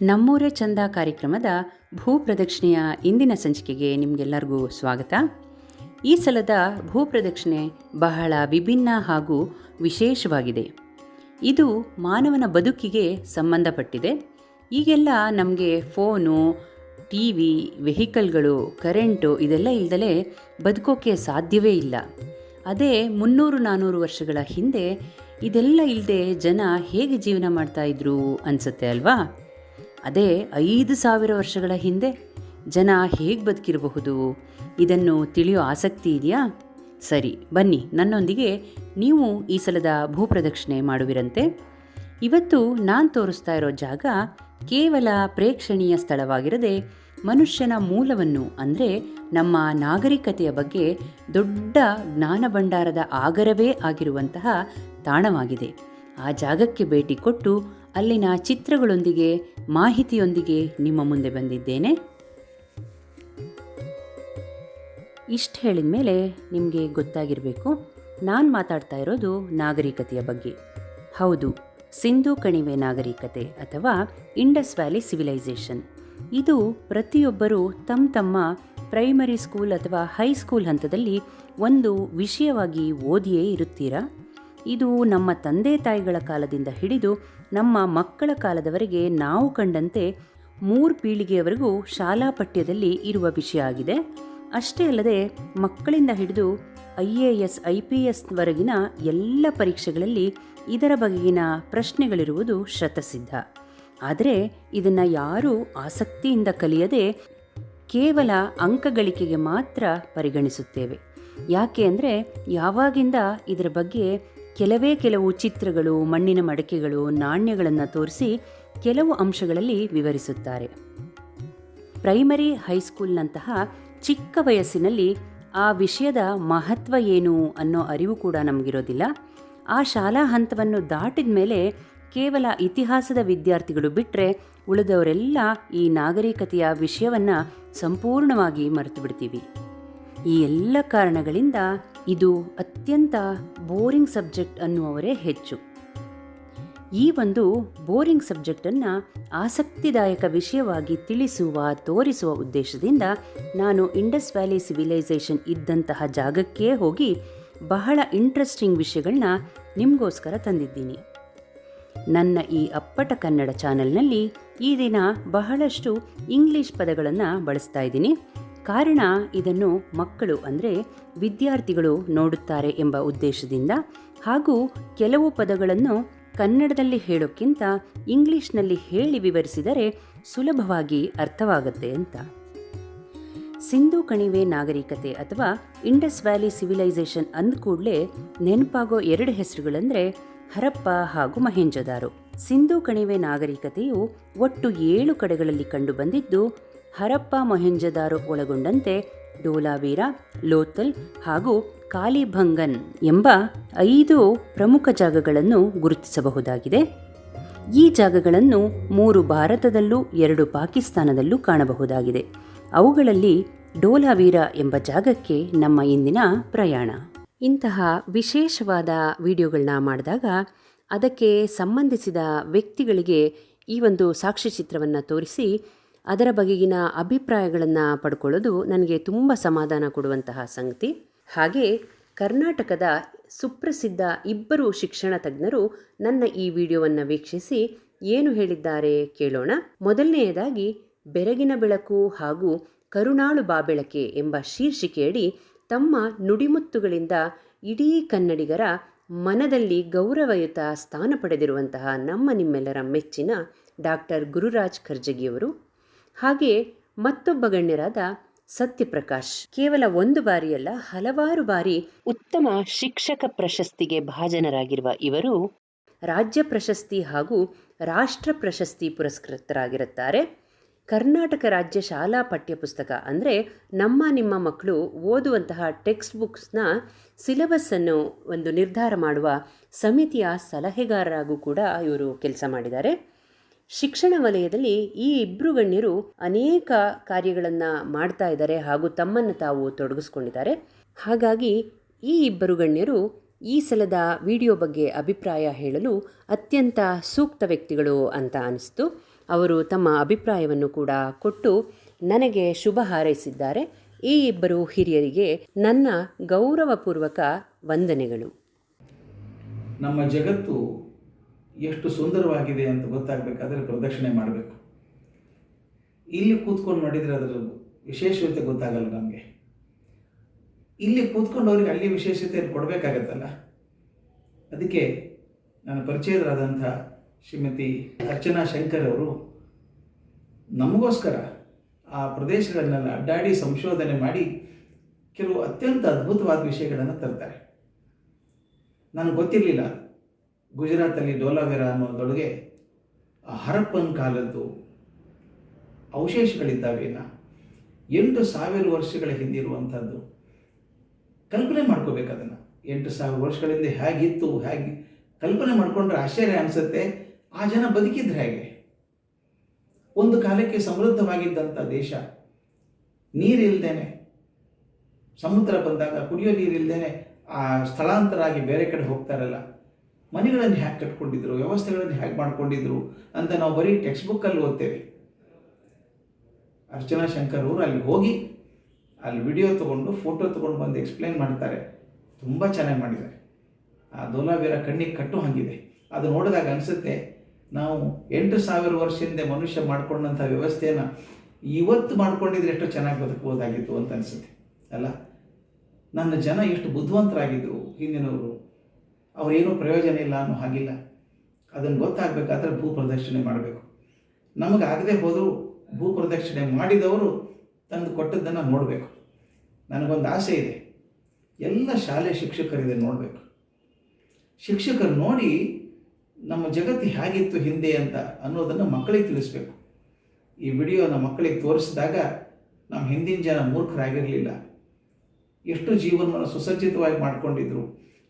ನಮ್ಮೂರೇ ಚಂದ ಕಾರ್ಯಕ್ರಮದ ಭೂ ಪ್ರದಕ್ಷಿಣೆಯ ಇಂದಿನ ಸಂಚಿಕೆಗೆ ನಿಮಗೆಲ್ಲರಿಗೂ ಸ್ವಾಗತ. ಈ ಸಲದ ಭೂ ಪ್ರದಕ್ಷಿಣೆ ಬಹಳ ವಿಭಿನ್ನ ಹಾಗೂ ವಿಶೇಷವಾಗಿದೆ. ಇದು ಮಾನವನ ಬದುಕಿಗೆ ಸಂಬಂಧಪಟ್ಟಿದೆ. ಈಗೆಲ್ಲ ನಮಗೆ ಫೋನು, ಟಿ ವಿ, ವೆಹಿಕಲ್ಗಳು, ಕರೆಂಟು ಇದೆಲ್ಲ ಇಲ್ಲದಲೇ ಬದುಕೋಕ್ಕೆ ಸಾಧ್ಯವೇ ಇಲ್ಲ. ಅದೇ 300-400 ವರ್ಷಗಳ ಹಿಂದೆ ಇದೆಲ್ಲ ಇಲ್ಲದೆ ಜನ ಹೇಗೆ ಜೀವನ ಮಾಡ್ತಾಯಿದ್ರು ಅನಿಸುತ್ತೆ ಅಲ್ವಾ? ಅದೇ 5,000 ವರ್ಷಗಳ ಹಿಂದೆ ಜನ ಹೇಗೆ ಬದುಕಿರಬಹುದು, ಇದನ್ನು ತಿಳಿಯೋ ಆಸಕ್ತಿ ಇದೆಯಾ? ಸರಿ, ಬನ್ನಿ ನನ್ನೊಂದಿಗೆ ನೀವು ಈ ಸಲದ ಭೂಪ್ರದಕ್ಷಿಣೆ ಮಾಡುವಿರಂತೆ. ಇವತ್ತು ನಾನು ತೋರಿಸ್ತಾ ಇರೋ ಜಾಗ ಕೇವಲ ಪ್ರೇಕ್ಷಣೀಯ ಸ್ಥಳವಾಗಿರದೆ ಮನುಷ್ಯನ ಮೂಲವನ್ನು ಅಂದರೆ ನಮ್ಮ ನಾಗರಿಕತೆಯ ಬಗ್ಗೆ ದೊಡ್ಡ ಜ್ಞಾನ ಭಂಡಾರದ ಆಗರವೇ ಆಗಿರುವಂತಹ ತಾಣವಾಗಿದೆ. ಆ ಜಾಗಕ್ಕೆ ಭೇಟಿ ಕೊಟ್ಟು ಅಲ್ಲಿನ ಚಿತ್ರಗಳೊಂದಿಗೆ ಮಾಹಿತಿಯೊಂದಿಗೆ ನಿಮ್ಮ ಮುಂದೆ ಬಂದಿದ್ದೇನೆ. ಇಷ್ಟು ಹೇಳಿದ ಮೇಲೆ ನಿಮಗೆ ಗೊತ್ತಾಗಿರಬೇಕು, ನಾನು ಮಾತಾಡ್ತಾ ಇರೋದು ನಾಗರಿಕತೆಯ ಬಗ್ಗೆ. ಹೌದು, ಸಿಂಧೂ ಕಣಿವೆ ನಾಗರಿಕತೆ ಅಥವಾ ಇಂಡಸ್ ವ್ಯಾಲಿ ಸಿವಿಲೈಸೇಷನ್. ಇದು ಪ್ರತಿಯೊಬ್ಬರೂ ತಮ್ಮ ಪ್ರೈಮರಿ ಸ್ಕೂಲ್ ಅಥವಾ ಹೈಸ್ಕೂಲ್ ಹಂತದಲ್ಲಿ ಒಂದು ವಿಷಯವಾಗಿ ಓದಿಯೇ ಇರುತ್ತೀರಾ. ಇದು ನಮ್ಮ ತಂದೆ ತಾಯಿಗಳ ಕಾಲದಿಂದ ಹಿಡಿದು ನಮ್ಮ ಮಕ್ಕಳ ಕಾಲದವರೆಗೆ ನಾವು ಕಂಡಂತೆ 3 ಪೀಳಿಗೆಯವರೆಗೂ ಶಾಲಾ ಪಠ್ಯದಲ್ಲಿ ಇರುವ ವಿಷಯ ಆಗಿದೆ. ಅಷ್ಟೇ ಅಲ್ಲದೆ ಮಕ್ಕಳಿಂದ ಹಿಡಿದು IAS IPS ವರೆಗಿನ ಎಲ್ಲ ಪರೀಕ್ಷೆಗಳಲ್ಲಿ ಇದರ ಬಗೆಗಿನ ಪ್ರಶ್ನೆಗಳಿರುವುದು ಶತಸಿದ್ಧ. ಆದರೆ ಇದನ್ನು ಯಾರೂ ಆಸಕ್ತಿಯಿಂದ ಕಲಿಯದೆ ಕೇವಲ ಅಂಕಗಳಿಕೆಗೆ ಮಾತ್ರ ಪರಿಗಣಿಸುತ್ತೇವೆ. ಯಾಕೆ ಅಂದರೆ ಯಾವಾಗಿಂದ ಇದರ ಬಗ್ಗೆ ಕೆಲವು ಚಿತ್ರಗಳು, ಮಣ್ಣಿನ ಮಡಕೆಗಳು, ನಾಣ್ಯಗಳನ್ನು ತೋರಿಸಿ ಕೆಲವು ಅಂಶಗಳಲ್ಲಿ ವಿವರಿಸುತ್ತಾರೆ. ಪ್ರೈಮರಿ ಹೈಸ್ಕೂಲ್ನಂತಹ ಚಿಕ್ಕ ವಯಸ್ಸಿನಲ್ಲಿ ಆ ವಿಷಯದ ಮಹತ್ವ ಏನು ಅನ್ನೋ ಅರಿವು ಕೂಡ ನಮಗಿರೋದಿಲ್ಲ. ಆ ಶಾಲಾ ಹಂತವನ್ನು ದಾಟಿದ ಮೇಲೆ ಕೇವಲ ಇತಿಹಾಸದ ವಿದ್ಯಾರ್ಥಿಗಳು ಬಿಟ್ಟರೆ ಉಳಿದವರೆಲ್ಲ ಈ ನಾಗರಿಕತೆಯ ವಿಷಯವನ್ನು ಸಂಪೂರ್ಣವಾಗಿ ಮರೆತು ಬಿಡ್ತೀವಿ. ಈ ಎಲ್ಲ ಕಾರಣಗಳಿಂದ ಇದು ಅತ್ಯಂತ ಬೋರಿಂಗ್ ಸಬ್ಜೆಕ್ಟ್ ಅನ್ನುವವರೇ ಹೆಚ್ಚು. ಈ ಒಂದು ಬೋರಿಂಗ್ ಸಬ್ಜೆಕ್ಟನ್ನು ಆಸಕ್ತಿದಾಯಕ ವಿಷಯವಾಗಿ ತೋರಿಸುವ ಉದ್ದೇಶದಿಂದ ನಾನು ಇಂಡಸ್ ವ್ಯಾಲಿ ಸಿವಿಲೈಸೇಷನ್ ಇದ್ದಂತಹ ಜಾಗಕ್ಕೇ ಹೋಗಿ ಬಹಳ ಇಂಟ್ರೆಸ್ಟಿಂಗ್ ವಿಷಯಗಳನ್ನ ನಿಮಗೋಸ್ಕರ ತಂದಿದ್ದೀನಿ. ನನ್ನ ಈ ಅಪ್ಪಟ ಕನ್ನಡ ಚಾನೆಲ್ನಲ್ಲಿ ಈ ದಿನ ಬಹಳಷ್ಟು ಇಂಗ್ಲಿಷ್ ಪದಗಳನ್ನು ಬಳಸ್ತಾ ಇದ್ದೀನಿ. ಕಾರಣ ಇದನ್ನು ಮಕ್ಕಳು ಅಂದರೆ ವಿದ್ಯಾರ್ಥಿಗಳು ನೋಡುತ್ತಾರೆ ಎಂಬ ಉದ್ದೇಶದಿಂದ, ಹಾಗೂ ಕೆಲವು ಪದಗಳನ್ನು ಕನ್ನಡದಲ್ಲಿ ಹೇಳೋಕ್ಕಿಂತ ಇಂಗ್ಲಿಷ್ನಲ್ಲಿ ಹೇಳಿ ವಿವರಿಸಿದರೆ ಸುಲಭವಾಗಿ ಅರ್ಥವಾಗುತ್ತೆ ಅಂತ. ಸಿಂಧೂ ಕಣಿವೆ ನಾಗರಿಕತೆ ಅಥವಾ ಇಂಡಸ್ ವ್ಯಾಲಿ ಸಿವಿಲೈಸೇಷನ್ ಅಂದ ಕೂಡಲೇ ನೆನಪಾಗೋ 2 ಹೆಸರುಗಳಂದರೆ ಹರಪ್ಪ ಹಾಗೂ ಮೊಹೆಂಜೊದಾರೋ. ಸಿಂಧೂ ಕಣಿವೆ ನಾಗರಿಕತೆಯು ಒಟ್ಟು 7 ಕಡೆಗಳಲ್ಲಿ ಕಂಡುಬಂದಿದ್ದು, ಹರಪ್ಪ ಮೊಹೆಂಜೊದಾರೋ ಒಳಗೊಂಡಂತೆ ಡೋಲಾವೀರ, ಲೋಥಲ್ ಹಾಗೂ ಕಾಲಿಭಂಗನ್ ಎಂಬ 5 ಪ್ರಮುಖ ಜಾಗಗಳನ್ನು ಗುರುತಿಸಬಹುದಾಗಿದೆ. ಈ ಜಾಗಗಳನ್ನು 3 ಭಾರತದಲ್ಲೂ 2 ಪಾಕಿಸ್ತಾನದಲ್ಲೂ ಕಾಣಬಹುದಾಗಿದೆ. ಅವುಗಳಲ್ಲಿ ಡೋಲಾವೀರ ಎಂಬ ಜಾಗಕ್ಕೆ ನಮ್ಮ ಇಂದಿನ ಪ್ರಯಾಣ. ಇಂತಹ ವಿಶೇಷವಾದ ವಿಡಿಯೋಗಳನ್ನ ಮಾಡಿದಾಗ ಅದಕ್ಕೆ ಸಂಬಂಧಿಸಿದ ವ್ಯಕ್ತಿಗಳಿಗೆ ಈ ಒಂದು ಸಾಕ್ಷ್ಯಚಿತ್ರವನ್ನು ತೋರಿಸಿ ಅದರ ಬಗೆಗಿನ ಅಭಿಪ್ರಾಯಗಳನ್ನು ಪಡ್ಕೊಳ್ಳೋದು ನನಗೆ ತುಂಬ ಸಮಾಧಾನ ಕೊಡುವಂತಹ ಸಂಗತಿ. ಹಾಗೆ ಕರ್ನಾಟಕದ ಸುಪ್ರಸಿದ್ಧ 2 ಶಿಕ್ಷಣ ತಜ್ಞರು ನನ್ನ ಈ ವಿಡಿಯೋವನ್ನು ವೀಕ್ಷಿಸಿ ಏನು ಹೇಳಿದ್ದಾರೆ ಕೇಳೋಣ. ಮೊದಲನೆಯದಾಗಿ ಬೆರಗಿನ ಬೆಳಕು ಹಾಗೂ ಕರುಣಾಳು ಬಾಬೆಳಕೆ ಎಂಬ ಶೀರ್ಷಿಕೆಯಡಿ ತಮ್ಮ ನುಡಿಮುತ್ತುಗಳಿಂದ ಇಡೀ ಕನ್ನಡಿಗರ ಮನದಲ್ಲಿ ಗೌರವಯುತ ಸ್ಥಾನ ಪಡೆದಿರುವಂತಹ ನಿಮ್ಮೆಲ್ಲರ ಮೆಚ್ಚಿನ ಡಾಕ್ಟರ್ ಗುರುರಾಜ್ ಕರ್ಜಗಿಯವರು, ಹಾಗೆ ಮತ್ತೊಬ್ಬ ಗಣ್ಯರಾದ ಸತ್ಯಪ್ರಕಾಶ್, ಕೇವಲ 1 ಬಾರಿಯಲ್ಲ ಹಲವಾರು ಬಾರಿ ಉತ್ತಮ ಶಿಕ್ಷಕ ಪ್ರಶಸ್ತಿಗೆ ಭಾಜನರಾಗಿರುವ ಇವರು ರಾಜ್ಯ ಪ್ರಶಸ್ತಿ ಹಾಗೂ ರಾಷ್ಟ್ರ ಪ್ರಶಸ್ತಿ ಪುರಸ್ಕೃತರಾಗಿರುತ್ತಾರೆ. ಕರ್ನಾಟಕ ರಾಜ್ಯ ಶಾಲಾ ಪಠ್ಯಪುಸ್ತಕ ಅಂದರೆ ನಿಮ್ಮ ಮಕ್ಕಳು ಓದುವಂತಹ ಟೆಕ್ಸ್ಟ್ ಬುಕ್ಸ್ನ ಸಿಲೆಬಸ್ಸನ್ನು ಒಂದು ನಿರ್ಧಾರ ಮಾಡುವ ಸಮಿತಿಯ ಸಲಹೆಗಾರರಾಗೂ ಕೂಡ ಇವರು ಕೆಲಸ ಮಾಡಿದ್ದಾರೆ. ಶಿಕ್ಷಣ ವಲಯದಲ್ಲಿ ಈ 2 ಗಣ್ಯರು ಅನೇಕ ಕಾರ್ಯಗಳನ್ನು ಮಾಡ್ತಾ ಇದ್ದಾರೆ ಹಾಗೂ ತಮ್ಮನ್ನು ತಾವು ತೊಡಗಿಸ್ಕೊಂಡಿದ್ದಾರೆ. ಹಾಗಾಗಿ ಈ 2 ಗಣ್ಯರು ಈ ಸಲದ ವಿಡಿಯೋ ಬಗ್ಗೆ ಅಭಿಪ್ರಾಯ ಹೇಳಲು ಅತ್ಯಂತ ಸೂಕ್ತ ವ್ಯಕ್ತಿಗಳು ಅಂತ ಅನಿಸ್ತು. ಅವರು ತಮ್ಮ ಅಭಿಪ್ರಾಯವನ್ನು ಕೂಡ ಕೊಟ್ಟು ನನಗೆ ಶುಭ ಹಾರೈಸಿದ್ದಾರೆ. ಈ ಇಬ್ಬರು ಹಿರಿಯರಿಗೆ ನನ್ನ ಗೌರವಪೂರ್ವಕ ವಂದನೆಗಳು. ನಮ್ಮ ಜಗತ್ತು ಎಷ್ಟು ಸುಂದರವಾಗಿದೆ ಅಂತ ಗೊತ್ತಾಗಬೇಕಾದ್ರೆ ಪ್ರದಕ್ಷಿಣೆ ಮಾಡಬೇಕು. ಇಲ್ಲಿ ಕೂತ್ಕೊಂಡು ನೋಡಿದರೆ ಅದರ ವಿಶೇಷತೆ ಗೊತ್ತಾಗಲ್ಲ ನಮಗೆ. ಇಲ್ಲಿ ಕೂತ್ಕೊಂಡವ್ರಿಗೆ ಅಲ್ಲಿ ವಿಶೇಷತೆಯನ್ನು ಕೊಡಬೇಕಾಗತ್ತಲ್ಲ. ಅದಕ್ಕೆ ನನ್ನ ಪರಿಚಯದರಾದಂಥ ಶ್ರೀಮತಿ ಅರ್ಚನಾ ಶಂಕರ್ ಅವರು ನಮಗೋಸ್ಕರ ಆ ಪ್ರದೇಶಗಳನ್ನೆಲ್ಲ ಅಡ್ಡಾಡಿ ಸಂಶೋಧನೆ ಮಾಡಿ ಕೆಲವು ಅತ್ಯಂತ ಅದ್ಭುತವಾದ ವಿಷಯಗಳನ್ನು ತರ್ತಾರೆ. ನನಗೆ ಗೊತ್ತಿರಲಿಲ್ಲ ಗುಜರಾತಲ್ಲಿ ಡೋಲಾವೆರಾ ಅನ್ನೋದೊಳಗೆ ಆ ಹರಪ್ಪನ್ ಕಾಲದ್ದು ಅವಶೇಷಗಳಿದ್ದಾವೇನ 8,000 ವರ್ಷಗಳ ಹಿಂದಿರುವಂಥದ್ದು. ಕಲ್ಪನೆ ಮಾಡ್ಕೋಬೇಕು ಅದನ್ನು. 8,000 ವರ್ಷಗಳಿಂದ ಹೇಗಿತ್ತು, ಹೇಗೆ ಕಲ್ಪನೆ ಮಾಡಿಕೊಂಡ್ರೆ ಆಶ್ಚರ್ಯ ಅನಿಸುತ್ತೆ. ಆ ಜನ ಬದುಕಿದ್ರೆ ಹೇಗೆ? ಒಂದು ಕಾಲಕ್ಕೆ ಸಮೃದ್ಧವಾಗಿದ್ದಂಥ ದೇಶ, ನೀರಿಲ್ದೇನೆ, ಸಮುದ್ರ ಬಂದಾಗ ಕುಡಿಯೋ ನೀರಿಲ್ದೇನೆ ಆ ಸ್ಥಳಾಂತರ ಆಗಿ ಬೇರೆ ಕಡೆ ಹೋಗ್ತಾರಲ್ಲ, ಮನೆಗಳನ್ನು ಹೇಗೆ ಕಟ್ಕೊಂಡಿದ್ರು, ವ್ಯವಸ್ಥೆಗಳನ್ನು ಹೇಗೆ ಮಾಡ್ಕೊಂಡಿದ್ರು ಅಂತ ನಾವು ಬರೀ ಟೆಕ್ಸ್ಟ್ ಬುಕ್ಕಲ್ಲಿ ಓದ್ತೇವೆ. ಅರ್ಚನಾ ಶಂಕರ್ ಅವರು ಅಲ್ಲಿ ಹೋಗಿ ಅಲ್ಲಿ ವಿಡಿಯೋ ತೊಗೊಂಡು ಫೋಟೋ ತೊಗೊಂಡು ಬಂದು ಎಕ್ಸ್ಪ್ಲೈನ್ ಮಾಡ್ತಾರೆ. ತುಂಬ ಚೆನ್ನಾಗಿ ಮಾಡಿದ್ದಾರೆ. ಆ ಡೋಲಾವೆರಾ ಕಣ್ಣಿಗೆ ಕಟ್ಟು ಹಾಗಿದೆ. ಅದು ನೋಡಿದಾಗ ಅನಿಸುತ್ತೆ ನಾವು 8,000 ವರ್ಷದಿಂದ ಮನುಷ್ಯ ಮಾಡ್ಕೊಂಡಂಥ ವ್ಯವಸ್ಥೆಯನ್ನು ಇವತ್ತು ಮಾಡ್ಕೊಂಡಿದ್ರೆ ಎಷ್ಟು ಚೆನ್ನಾಗಿ ಬದುಕಬಹುದಾಗಿತ್ತು ಅಂತ ಅನಿಸುತ್ತೆ ಅಲ್ಲ. ನನ್ನ ಜನ ಎಷ್ಟು ಬುದ್ಧಿವಂತರಾಗಿದ್ದರು ಹಿಂದಿನವರು. ಅವರೇನೂ ಪ್ರಯೋಜನ ಇಲ್ಲ ಅನ್ನೋ ಹಾಗಿಲ್ಲ. ಅದನ್ನು ಗೊತ್ತಾಗಬೇಕಾದ್ರೆ ಭೂ ಪ್ರದಕ್ಷಿಣೆ ಮಾಡಬೇಕು. ನಮಗಾಗದೆ ಹೋದರೂ ಭೂ ಪ್ರದಕ್ಷಿಣೆ ಮಾಡಿದವರು ತಂದು ಕೊಟ್ಟದ್ದನ್ನು ನೋಡಬೇಕು. ನನಗೊಂದು ಆಸೆ ಇದೆ, ಎಲ್ಲ ಶಾಲೆ ಶಿಕ್ಷಕರಿದೆ ನೋಡಬೇಕು. ಶಿಕ್ಷಕರು ನೋಡಿ ನಮ್ಮ ಜಗತ್ತು ಹೇಗಿತ್ತು ಹಿಂದೆ ಅಂತ ಅನ್ನೋದನ್ನು ಮಕ್ಕಳಿಗೆ ತಿಳಿಸ್ಬೇಕು. ಈ ವಿಡಿಯೋನ ಮಕ್ಕಳಿಗೆ ತೋರಿಸಿದಾಗ ನಮ್ಮ ಹಿಂದಿನ ಜನ ಮೂರ್ಖರಾಗಿರಲಿಲ್ಲ, ಎಷ್ಟು ಜೀವನವನ್ನು ಸುಸಜ್ಜಿತವಾಗಿ ಮಾಡಿಕೊಂಡಿದ್ರು,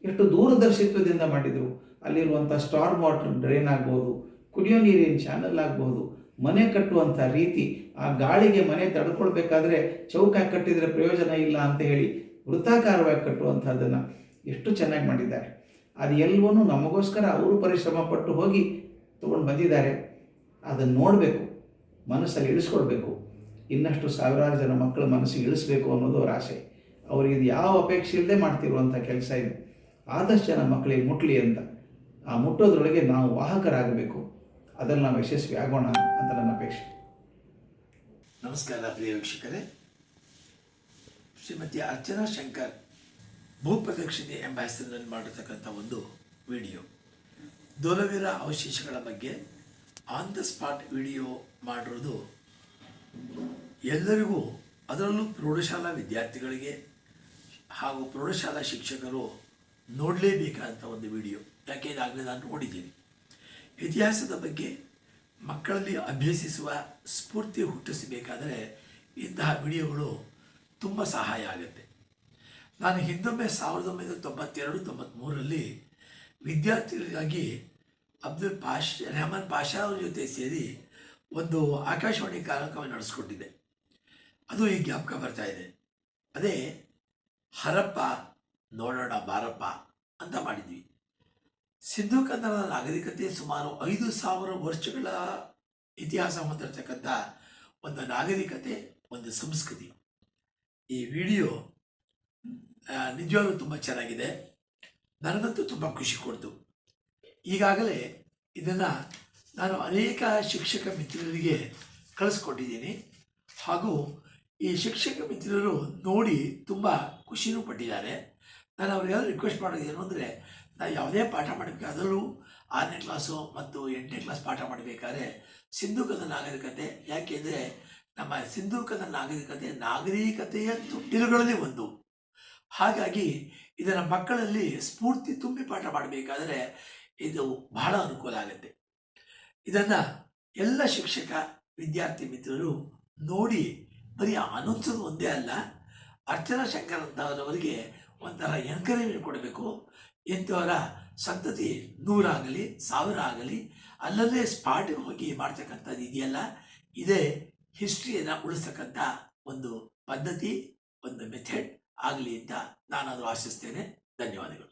ಎಷ್ಟು ದೂರದರ್ಶಿತ್ವದಿಂದ ಮಾಡಿದರು. ಅಲ್ಲಿರುವಂಥ ಸ್ಟಾರ್ಮ್ ವಾಟರ್ ಡ್ರೈನ್ ಆಗ್ಬೋದು, ಕುಡಿಯೋ ನೀರಿನ ಚಾನಲ್ ಆಗ್ಬೋದು, ಮನೆ ಕಟ್ಟುವಂಥ ರೀತಿ, ಆ ಗಾಳಿಗೆ ಮನೆ ತಡ್ಕೊಳ್ಬೇಕಾದ್ರೆ ಚೌಕಾಗಿ ಕಟ್ಟಿದರೆ ಪ್ರಯೋಜನ ಇಲ್ಲ ಅಂತ ಹೇಳಿ ವೃತ್ತಾಕಾರವಾಗಿ ಕಟ್ಟುವಂಥದ್ದನ್ನು ಎಷ್ಟು ಚೆನ್ನಾಗಿ ಮಾಡಿದ್ದಾರೆ. ಅದು ಎಲ್ಲವನ್ನೂ ನಮಗೋಸ್ಕರ ಅವರು ಪರಿಶ್ರಮ ಪಟ್ಟು ಹೋಗಿ ತೊಗೊಂಡು ಬಂದಿದ್ದಾರೆ. ಅದನ್ನು ನೋಡಬೇಕು, ಮನಸ್ಸಲ್ಲಿ ಇಳಿಸ್ಕೊಳ್ಬೇಕು. ಇನ್ನಷ್ಟು ಸಾವಿರಾರು ಜನ ಮಕ್ಕಳ ಮನಸ್ಸಿಗೆ ಇಳಿಸ್ಬೇಕು ಅನ್ನೋದು ಅವರ ಆಸೆ. ಅವರಿಗೆ ಇದು ಯಾವ ಅಪೇಕ್ಷೆ ಇಲ್ಲದೆ ಮಾಡ್ತಿರುವಂಥ ಕೆಲಸ ಇದು. ಆದಷ್ಟು ಜನ ಮಕ್ಕಳಿಗೆ ಮುಟ್ಲಿ ಅಂತ, ಆ ಮುಟ್ಟೋದ್ರೊಳಗೆ ನಾವು ವಾಹಕರಾಗಬೇಕು. ಅದರಲ್ಲಿ ನಾವು ಯಶಸ್ವಿ ಆಗೋಣ ಅಂತ ನನ್ನ ಅಪೇಕ್ಷೆ. ನಮಸ್ಕಾರ ಪ್ರಿಯ ವೀಕ್ಷಕರೇ. ಶ್ರೀಮತಿ ಅರ್ಚನಾ ಶಂಕರ್ ಭೂಪ್ರದಕ್ಷಿಣೆ ಎಂಬ ಹೆಸರಿನಲ್ಲಿ ಮಾಡಿರ್ತಕ್ಕಂಥ ಒಂದು ವಿಡಿಯೋ, ಡೋಲಾವೆರಾ ಅವಶೇಷಗಳ ಬಗ್ಗೆ ಆನ್ ದ ಸ್ಪಾಟ್ ವಿಡಿಯೋ ಮಾಡಿರೋದು ಎಲ್ಲರಿಗೂ, ಅದರಲ್ಲೂ ಪ್ರೌಢಶಾಲಾ ವಿದ್ಯಾರ್ಥಿಗಳಿಗೆ ಹಾಗೂ ಪ್ರೌಢಶಾಲಾ ಶಿಕ್ಷಕರು ನೋಡಲೇಬೇಕಾದಂಥ ಒಂದು ವಿಡಿಯೋ. ಯಾಕೆ ಇದಾಗಲೇ ನಾನು ನೋಡಿದ್ದೀನಿ. ಇತಿಹಾಸದ ಬಗ್ಗೆ ಮಕ್ಕಳಲ್ಲಿ ಅಭ್ಯಸಿಸುವ ಸ್ಫೂರ್ತಿ ಹುಟ್ಟಿಸಬೇಕಾದರೆ ಇಂತಹ ವಿಡಿಯೋಗಳು ತುಂಬ ಸಹಾಯ ಆಗುತ್ತೆ. ನಾನು ಹಿಂದೊಮ್ಮೆ 1992-93ರಲ್ಲಿ ವಿದ್ಯಾರ್ಥಿಗಳಿಗಾಗಿ ರೆಹಮಾನ್ ಪಾಷಾ ಅವ್ರ ಜೊತೆ ಸೇರಿ ಒಂದು ಆಕಾಶವಾಣಿ ಕಾರ್ಯಕ್ರಮ ನಡೆಸ್ಕೊಟ್ಟಿದ್ದೆ. ಅದು ಈ ಜ್ಞಾಪಕ ಬರ್ತಾ ಇದೆ. ಅದೇ ಹರಪ್ಪ ನೋಡೋಣ ಬಾರಪ್ಪ ಅಂತ ಮಾಡಿದ್ವಿ. ಸಿಂಧೂ ಕನ್ನಡದ ನಾಗರಿಕತೆ ಸುಮಾರು 5,000 ವರ್ಷಗಳ ಇತಿಹಾಸ ಹೊಂದಿರತಕ್ಕಂಥ ಒಂದು ನಾಗರಿಕತೆ, ಒಂದು ಸಂಸ್ಕೃತಿ. ಈ ವಿಡಿಯೋ ನಿಜವಾಗ್ಲೂ ತುಂಬ ಚೆನ್ನಾಗಿದೆ. ನನಗಂತೂ ತುಂಬ ಖುಷಿ ಕೊಡ್ತು. ಈಗಾಗಲೇ ಇದನ್ನು ನಾನು ಅನೇಕ ಶಿಕ್ಷಕ ಮಿತ್ರರಿಗೆ ಕಳಿಸ್ಕೊಟ್ಟಿದ್ದೀನಿ. ಹಾಗೂ ಈ ಶಿಕ್ಷಕ ಮಿತ್ರರು ನೋಡಿ ತುಂಬ ಖುಷಿನೂ ಪಟ್ಟಿದ್ದಾರೆ. ನಾನು ಅವರಿಗೆಲ್ಲ ರಿಕ್ವೆಸ್ಟ್ ಮಾಡೋದೇನು ಅಂದರೆ, ನಾವು ಯಾವುದೇ ಪಾಠ ಮಾಡಬೇಕು, ಅದರಲ್ಲೂ 6ನೇ ಕ್ಲಾಸು ಮತ್ತು 8ನೇ ಕ್ಲಾಸ್ ಪಾಠ ಮಾಡಬೇಕಾದ್ರೆ ಸಿಂಧೂಕದ ನಾಗರಿಕತೆ, ಯಾಕೆಂದರೆ ನಮ್ಮ ಸಿಂಧೂಕದ ನಾಗರಿಕತೆಯ ತೊಟ್ಟಿಲುಗಳಲ್ಲಿ ಒಂದು. ಹಾಗಾಗಿ ಇದರ ಮಕ್ಕಳಲ್ಲಿ ಸ್ಫೂರ್ತಿ ತುಂಬಿ ಪಾಠ ಮಾಡಬೇಕಾದ್ರೆ ಇದು ಬಹಳ ಅನುಕೂಲ ಆಗುತ್ತೆ. ಇದನ್ನು ಎಲ್ಲ ಶಿಕ್ಷಕ ವಿದ್ಯಾರ್ಥಿ ಮಿತ್ರರು ನೋಡಿ ಬರೀ ಆನಂದಿಸೋದು ಒಂದೇ ಅಲ್ಲ, ಅರ್ಚನಾ ಶಂಕರ್ ಅಂತವರವರಿಗೆ ಒಂಥರ ಎನ್ಕರೇಜ್ಮೆಂಟ್ ಕೊಡಬೇಕು. ಇಂಥವರ ಸಂತತಿ 100 ಆಗಲಿ 1000 ಆಗಲಿ ಅಲ್ಲಲ್ಲೇ ಸ್ಪಾಟಿಗೆ ಹೋಗಿ ಮಾಡ್ತಕ್ಕಂಥದ್ದು ಇದೆಯಲ್ಲ, ಇದೇ ಹಿಸ್ಟ್ರಿಯನ್ನು ಉಳಿಸ್ತಕ್ಕಂಥ ಒಂದು ಪದ್ಧತಿ, ಒಂದು ಮೆಥಡ್ ಆಗಲಿ ಅಂತ ನಾನದು ಆಶಿಸ್ತೇನೆ. ಧನ್ಯವಾದಗಳು.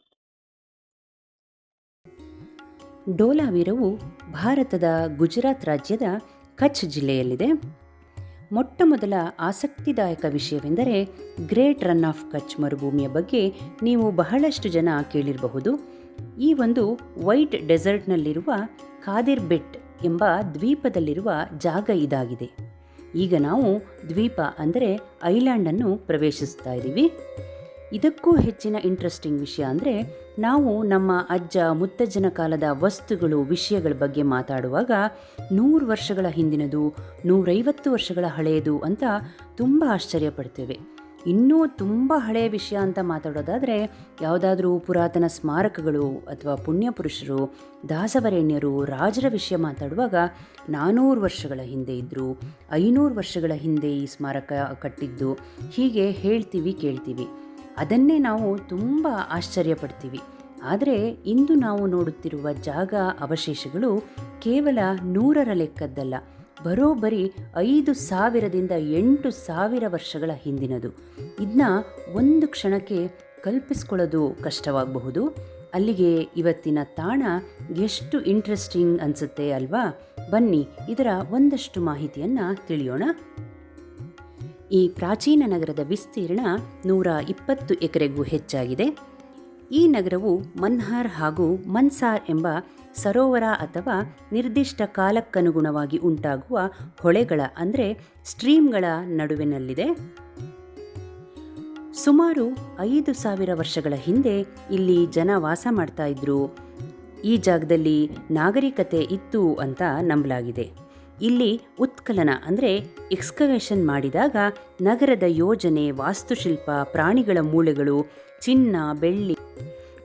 ಡೋಲಾವೆರಾವು ಭಾರತದ ಗುಜರಾತ್ ರಾಜ್ಯದ ಕಚ್ ಜಿಲ್ಲೆಯಲ್ಲಿದೆ. ಮೊಟ್ಟ ಮೊದಲ ಆಸಕ್ತಿದಾಯಕ ವಿಷಯವೆಂದರೆ ಗ್ರೇಟ್ ರನ್ ಆಫ್ ಕಚ್ ಮರುಭೂಮಿಯ ಬಗ್ಗೆ ನೀವು ಬಹಳಷ್ಟು ಜನ ಕೇಳಿರಬಹುದು. ಈ ಒಂದು ವೈಟ್ ಡೆಸರ್ಟ್ನಲ್ಲಿರುವ ಖಾದಿರ್ ಬೆಟ್ ಎಂಬ ದ್ವೀಪದಲ್ಲಿರುವ ಜಾಗ ಇದಾಗಿದೆ. ಈಗ ನಾವು ದ್ವೀಪ ಅಂದರೆ ಐಲ್ಯಾಂಡನ್ನು ಪ್ರವೇಶಿಸ್ತಾ ಇದ್ದೀವಿ. ಇದಕ್ಕೂ ಹೆಚ್ಚಿನ ಇಂಟ್ರೆಸ್ಟಿಂಗ್ ವಿಷಯ ಅಂದರೆ ನಾವು ನಮ್ಮ ಅಜ್ಜ ಮುತ್ತಜ್ಜನ ಕಾಲದ ವಸ್ತುಗಳು ವಿಷಯಗಳ ಬಗ್ಗೆ ಮಾತಾಡುವಾಗ 100 ವರ್ಷಗಳ ಹಿಂದಿನದು, 150 ವರ್ಷಗಳ ಹಳೆಯದು ಅಂತ ತುಂಬ ಆಶ್ಚರ್ಯಪಡ್ತೇವೆ. ಇನ್ನೂ ತುಂಬ ಹಳೆಯ ವಿಷಯ ಅಂತ ಮಾತಾಡೋದಾದರೆ ಯಾವುದಾದ್ರೂ ಪುರಾತನ ಸ್ಮಾರಕಗಳು ಅಥವಾ ಪುಣ್ಯಪುರುಷರು, ದಾಸವರೇಣ್ಯರು, ರಾಜರ ವಿಷಯ ಮಾತಾಡುವಾಗ 400 ವರ್ಷಗಳ ಹಿಂದೆ ಇದ್ದರು, 500 ವರ್ಷಗಳ ಹಿಂದೆ ಈ ಸ್ಮಾರಕ ಕಟ್ಟಿದ್ದು, ಹೀಗೆ ಹೇಳ್ತೀವಿ ಕೇಳ್ತೀವಿ. ಅದನ್ನೇ ನಾವು ತುಂಬ ಆಶ್ಚರ್ಯಪಡ್ತೀವಿ. ಆದರೆ ಇಂದು ನಾವು ನೋಡುತ್ತಿರುವ ಜಾಗ ಅವಶೇಷಗಳು ಕೇವಲ 100ರ ಲೆಕ್ಕದ್ದಲ್ಲ, ಬರೋಬ್ಬರಿ 5,000ದಿಂದ 8,000 ವರ್ಷಗಳ ಹಿಂದಿನದು. ಇದನ್ನ ಒಂದು ಕ್ಷಣಕ್ಕೆ ಕಲ್ಪಿಸ್ಕೊಳ್ಳೋದು ಕಷ್ಟವಾಗಬಹುದು. ಅಲ್ಲಿಗೆ ಇವತ್ತಿನ ತಾಣ ಎಷ್ಟು ಇಂಟ್ರೆಸ್ಟಿಂಗ್ ಅನಿಸುತ್ತೆ ಅಲ್ವಾ? ಬನ್ನಿ ಇದರ ಒಂದಷ್ಟು ಮಾಹಿತಿಯನ್ನು ತಿಳಿಯೋಣ. ಈ ಪ್ರಾಚೀನ ನಗರದ ವಿಸ್ತೀರ್ಣ 120 ಎಕರೆಗೂ ಹೆಚ್ಚಾಗಿದೆ. ಈ ನಗರವು ಮನ್ಹಾರ್ ಹಾಗೂ ಮನ್ಸಾರ್ ಎಂಬ ಸರೋವರ ಅಥವಾ ನಿರ್ದಿಷ್ಟ ಕಾಲಕ್ಕನುಗುಣವಾಗಿ ಉಂಟಾಗುವ ಹೊಳೆಗಳ ಅಂದರೆ ಸ್ಟ್ರೀಮ್ಗಳ ನಡುವಿನಲ್ಲಿದೆ. ಸುಮಾರು 5,000 ವರ್ಷಗಳ ಹಿಂದೆ ಇಲ್ಲಿ ಜನ ವಾಸ ಮಾಡ್ತಾ ಇದ್ರು. ಈ ಜಾಗದಲ್ಲಿ ನಾಗರಿಕತೆ ಇತ್ತು ಅಂತ ನಂಬಲಾಗಿದೆ. ಇಲ್ಲಿ ಉತ್ಖನನ ಅಂದರೆ ಎಕ್ಸ್ಕವೇಷನ್ ಮಾಡಿದಾಗ ನಗರದ ಯೋಜನೆ, ವಾಸ್ತುಶಿಲ್ಪ, ಪ್ರಾಣಿಗಳ ಮೂಳೆಗಳು, ಚಿನ್ನ, ಬೆಳ್ಳಿ,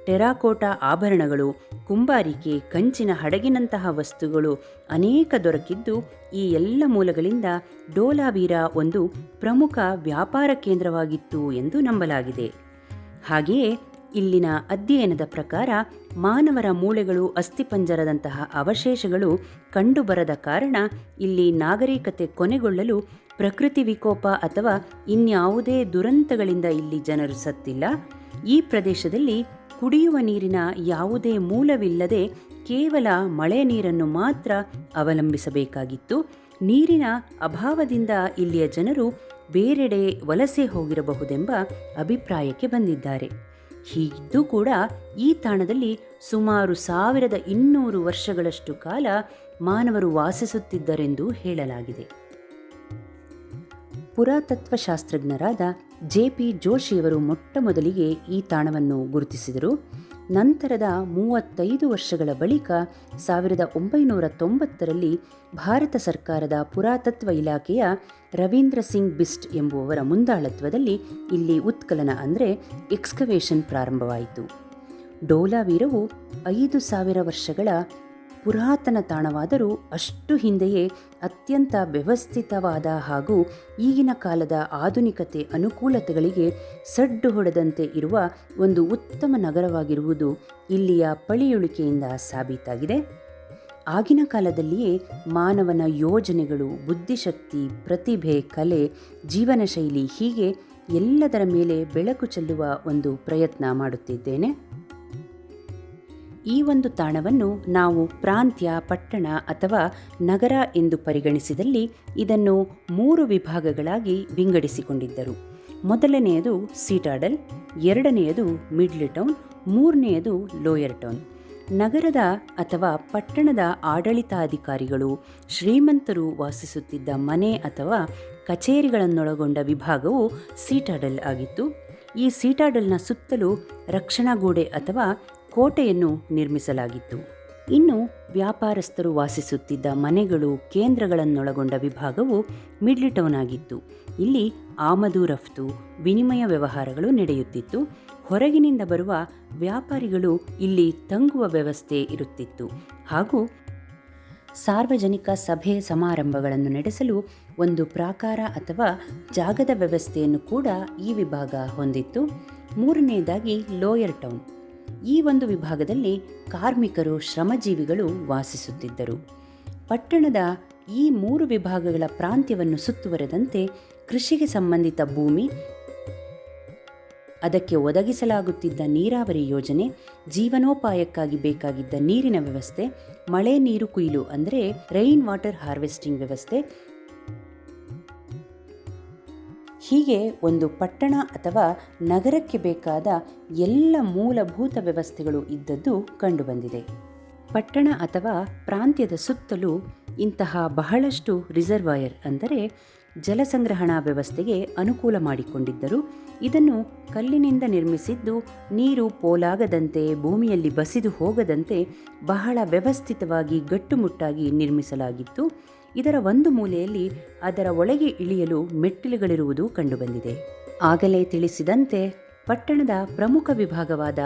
ಟೆರಾಕೋಟಾ ಆಭರಣಗಳು, ಕುಂಬಾರಿಕೆ, ಕಂಚಿನ ಹಡಗಿನಂತಹ ವಸ್ತುಗಳು ಅನೇಕ ದೊರಕಿದ್ದು ಈ ಎಲ್ಲ ಮೂಲಗಳಿಂದ ಡೋಲಾವೀರ ಒಂದು ಪ್ರಮುಖ ವ್ಯಾಪಾರ ಕೇಂದ್ರವಾಗಿತ್ತು ಎಂದು ನಂಬಲಾಗಿದೆ. ಹಾಗೆಯೇ ಇಲ್ಲಿನ ಅಧ್ಯಯನದ ಪ್ರಕಾರ ಮಾನವರ ಮೂಳೆಗಳು, ಅಸ್ಥಿಪಂಜರದಂತಹ ಅವಶೇಷಗಳು ಕಂಡುಬರದ ಕಾರಣ ಇಲ್ಲಿ ನಾಗರಿಕತೆ ಕೊನೆಗೊಳ್ಳಲು ಪ್ರಕೃತಿ ವಿಕೋಪ ಅಥವಾ ಇನ್ಯಾವುದೇ ದುರಂತಗಳಿಂದ ಇಲ್ಲಿ ಜನರು ಸತ್ತಿಲ್ಲ. ಈ ಪ್ರದೇಶದಲ್ಲಿ ಕುಡಿಯುವ ನೀರಿನ ಯಾವುದೇ ಮೂಲವಿಲ್ಲದೆ ಕೇವಲ ಮಳೆ ನೀರನ್ನು ಮಾತ್ರ ಅವಲಂಬಿಸಬೇಕಾಗಿತ್ತು. ನೀರಿನ ಅಭಾವದಿಂದ ಇಲ್ಲಿಯ ಜನರು ಬೇರೆಡೆ ವಲಸೆ ಹೋಗಿರಬಹುದೆಂಬ ಅಭಿಪ್ರಾಯಕ್ಕೆ ಬಂದಿದ್ದಾರೆ. ಹೀಗಿದ್ದೂ ಕೂಡ ಈ ತಾಣದಲ್ಲಿ ಸುಮಾರು 1200 ವರ್ಷಗಳಷ್ಟು ಕಾಲ ಮಾನವರು ವಾಸಿಸುತ್ತಿದ್ದರೆಂದು ಹೇಳಲಾಗಿದೆ. ಪುರಾತತ್ವಶಾಸ್ತ್ರಜ್ಞರಾದ JP ಜೋಶಿಯವರು ಮೊಟ್ಟ ಮೊದಲಿಗೆ ಈ ತಾಣವನ್ನು ಗುರುತಿಸಿದರು. ನಂತರದ 35 ವರ್ಷಗಳ ಬಳಿಕ 1990ರಲ್ಲಿ ಭಾರತ ಸರ್ಕಾರದ ಪುರಾತತ್ವ ಇಲಾಖೆಯ ರವೀಂದ್ರ ಸಿಂಗ್ ಬಿಸ್ಟ್ ಎಂಬುವವರ ಮುಂದಾಳತ್ವದಲ್ಲಿ ಇಲ್ಲಿ ಉತ್ಖನನ ಅಂದರೆ ಎಕ್ಸ್ಕವೇಷನ್ ಪ್ರಾರಂಭವಾಯಿತು. ಡೋಲಾವೀರವು 5,000 ವರ್ಷಗಳ ಪುರಾತನ ತಾಣವಾದರೂ ಅಷ್ಟು ಹಿಂದೆಯೇ ಅತ್ಯಂತ ವ್ಯವಸ್ಥಿತವಾದ ಹಾಗೂ ಈಗಿನ ಕಾಲದ ಆಧುನಿಕತೆ ಅನುಕೂಲತೆಗಳಿಗೆ ಸಡ್ಡು ಹೊಡೆದಂತೆ ಇರುವ ಒಂದು ಉತ್ತಮ ನಗರವಾಗಿರುವುದು ಇಲ್ಲಿಯ ಪಳಿಯುಳಿಕೆಯಿಂದ ಸಾಬೀತಾಗಿದೆ. ಆಗಿನ ಕಾಲದಲ್ಲಿಯೇ ಮಾನವನ ಯೋಜನೆಗಳು, ಬುದ್ಧಿಶಕ್ತಿ, ಪ್ರತಿಭೆ, ಕಲೆ, ಜೀವನ ಶೈಲಿ ಹೀಗೆ ಎಲ್ಲದರ ಮೇಲೆ ಬೆಳಕು ಚೆಲ್ಲುವ ಒಂದು ಪ್ರಯತ್ನ ಮಾಡುತ್ತಿದ್ದೇನೆ. ಈ ಒಂದು ತಾಣವನ್ನು ನಾವು ಪ್ರಾಂತ್ಯ, ಪಟ್ಟಣ ಅಥವಾ ನಗರ ಎಂದು ಪರಿಗಣಿಸಿದಲ್ಲಿ ಇದನ್ನು 3 ವಿಭಾಗಗಳಾಗಿ ವಿಂಗಡಿಸಿಕೊಂಡಿದ್ದರು. ಮೊದಲನೆಯದು ಸೀಟಾಡಲ್, ಎರಡನೆಯದು ಮಿಡ್ಲ್ ಟೌನ್, ಮೂರನೆಯದು ಲೋಯರ್ ಟೌನ್. ನಗರದ ಅಥವಾ ಪಟ್ಟಣದ ಆಡಳಿತಾಧಿಕಾರಿಗಳು, ಶ್ರೀಮಂತರು ವಾಸಿಸುತ್ತಿದ್ದ ಮನೆ ಅಥವಾ ಕಚೇರಿಗಳನ್ನೊಳಗೊಂಡ ವಿಭಾಗವು ಸೀಟಾಡಲ್ ಆಗಿತ್ತು. ಈ ಸೀಟಾಡಲ್ನ ಸುತ್ತಲೂ ರಕ್ಷಣಾ ಗೋಡೆ ಅಥವಾ ಕೋಟೆಯನ್ನು ನಿರ್ಮಿಸಲಾಗಿತ್ತು. ಇನ್ನು ವ್ಯಾಪಾರಸ್ಥರು ವಾಸಿಸುತ್ತಿದ್ದ ಮನೆಗಳು, ಕೇಂದ್ರಗಳನ್ನೊಳಗೊಂಡ ವಿಭಾಗವು ಮಿಡ್ಲ್ ಟೌನ್ ಆಗಿತ್ತು. ಇಲ್ಲಿ ಆಮದು ರಫ್ತು, ವಿನಿಮಯ ವ್ಯವಹಾರಗಳು ನಡೆಯುತ್ತಿತ್ತು. ಹೊರಗಿನಿಂದ ಬರುವ ವ್ಯಾಪಾರಿಗಳು ಇಲ್ಲಿ ತಂಗುವ ವ್ಯವಸ್ಥೆ ಇರುತ್ತಿತ್ತು ಹಾಗೂ ಸಾರ್ವಜನಿಕ ಸಭೆ ಸಮಾರಂಭಗಳನ್ನು ನಡೆಸಲು ಒಂದು ಪ್ರಾಕಾರ ಅಥವಾ ಜಾಗದ ವ್ಯವಸ್ಥೆಯನ್ನು ಕೂಡ ಈ ವಿಭಾಗ ಹೊಂದಿತ್ತು. ಮೂರನೆಯದಾಗಿ ಲೋಯರ್ ಟೌನ್. ಈ ಒಂದು ವಿಭಾಗದಲ್ಲಿ ಕಾರ್ಮಿಕರು, ಶ್ರಮಜೀವಿಗಳು ವಾಸಿಸುತ್ತಿದ್ದರು. ಪಟ್ಟಣದ ಈ 3 ವಿಭಾಗಗಳ ಪ್ರಾಂತ್ಯವನ್ನು ಸುತ್ತುವರೆದಂತೆ ಕೃಷಿಗೆ ಸಂಬಂಧಿತ ಭೂಮಿ ಅದಕ್ಕೆ ಒದಗಿಸಲಾಗುತ್ತಿದ್ದ ನೀರಾವರಿ ಯೋಜನೆ, ಜೀವನೋಪಾಯಕ್ಕಾಗಿ ಬೇಕಾಗಿದ್ದ ನೀರಿನ ವ್ಯವಸ್ಥೆ, ಮಳೆ ನೀರು ಕೊಯ್ಲು ಅಂದರೆ ರೈನ್ ವಾಟರ್ ಹಾರ್ವೆಸ್ಟಿಂಗ್ ವ್ಯವಸ್ಥೆ, ಹೀಗೆ ಒಂದು ಪಟ್ಟಣ ಅಥವಾ ನಗರಕ್ಕೆ ಬೇಕಾದ ಎಲ್ಲ ಮೂಲಭೂತ ವ್ಯವಸ್ಥೆಗಳು ಇದ್ದದ್ದು ಕಂಡುಬಂದಿದೆ. ಪಟ್ಟಣ ಅಥವಾ ಪ್ರಾಂತ್ಯದ ಸುತ್ತಲೂ ಇಂತಹ ಬಹಳಷ್ಟು ರಿಸರ್ವಾಯರ್ ಅಂದರೆ ಜಲಸಂಗ್ರಹಣಾ ವ್ಯವಸ್ಥೆಗೆ ಅನುಕೂಲ ಮಾಡಿಕೊಂಡಿದ್ದರು. ಇದನ್ನು ಕಲ್ಲಿನಿಂದ ನಿರ್ಮಿಸಿದ್ದು ನೀರು ಪೋಲಾಗದಂತೆ, ಭೂಮಿಯಲ್ಲಿ ಬಸಿದು ಹೋಗದಂತೆ ಬಹಳ ವ್ಯವಸ್ಥಿತವಾಗಿ ಗಟ್ಟುಮುಟ್ಟಾಗಿ ನಿರ್ಮಿಸಲಾಗಿತ್ತು. ಇದರ ಒಂದು ಮೂಲೆಯಲ್ಲಿ ಅದರ ಒಳಗೆ ಇಳಿಯಲು ಮೆಟ್ಟಿಲುಗಳಿರುವುದು ಕಂಡುಬಂದಿದೆ. ಆಗಲೇ ತಿಳಿಸಿದಂತೆ ಪಟ್ಟಣದ ಪ್ರಮುಖ ವಿಭಾಗವಾದ